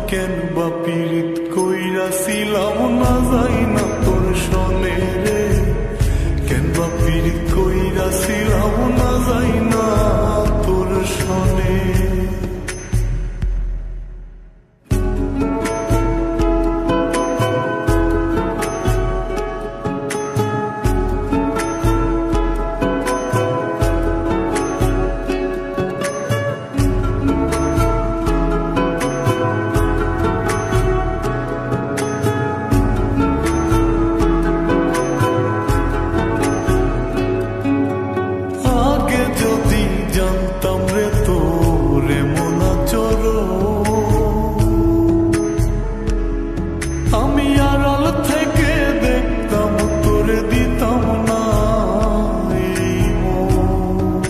কেন বা পীড়িত কইরাছিলাম না যাই না তোর সনে রে, কেন বা পীড়িত কইরাছিলাম না যাই না তোর সনে। জানতাম রে তোর এমন আচরণ, আমি আড়াল থেকে দেখতাম তোরে দিতাম না এই মন।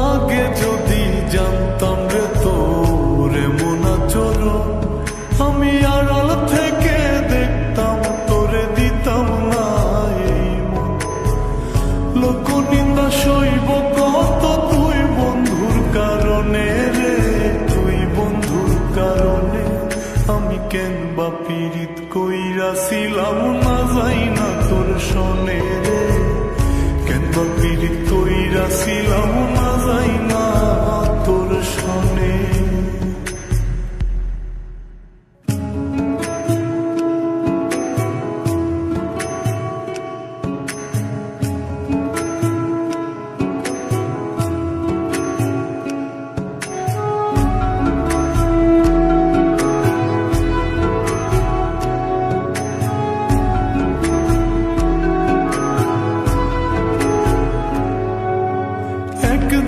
আগে যদি জানতাম রে তোর এমন আচরণ, আমি আড়াল থেকে দেখতাম তোরে দিতাম না এই মন। লোক নিন্দা সইব কত তুই বন্ধুর কারণে রে, তুই বন্ধুর কারণে। আমি কেন বা পীড়িত কইরাছিলাম না যাই না তোর সনে রে, কেন বা পীড়িত কইরাছিলাম না যাই না তোর সনে।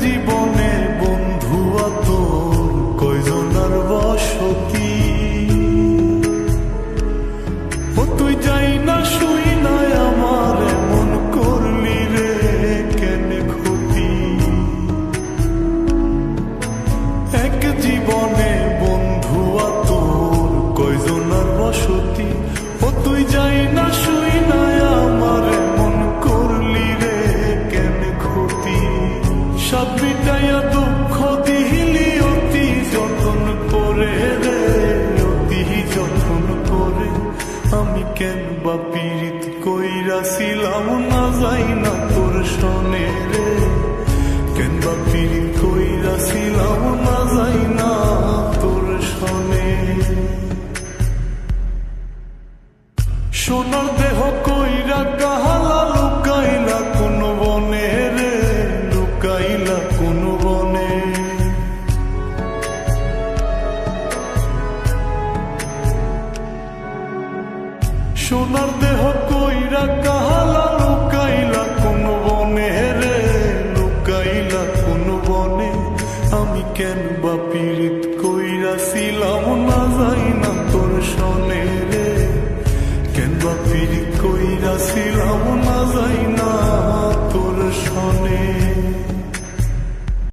জীবনে বন্ধু তোর কয়জনার বসতি, ও তুই যাই না শুই না আমার এমন করলি রে কেন ক্ষতি। এক জীবনে বন্ধু তোর কয়জনার বসতি, ও তুই যাই না শুই না আমার এমন করলি রে কেন ক্ষতি। সব মিটাইয়া দুঃখ দিলি অতি যতন করে রে, অতি যতন করে। আমি কেন বা পীড়িত কইরাছিলাম না যাই না তোর সনে রে, কেন বা পীড়িত কইরাছিলাম না যাই না তোর সনে। সোনার দেহ কইরা কাহালা লুকাইলা কোন বনে রে, লুকাইলা কোন বনে। সোনার দেহ কইরা কাহালা লুকাইলা কোন বনে রে, লুকাইলা কোন বনে। আমি কেন বা পীড়িত কইরাছিলাম না যাই না তোর সনে রে, কেন বা পীড়িত কইরাছিলাম না যাই না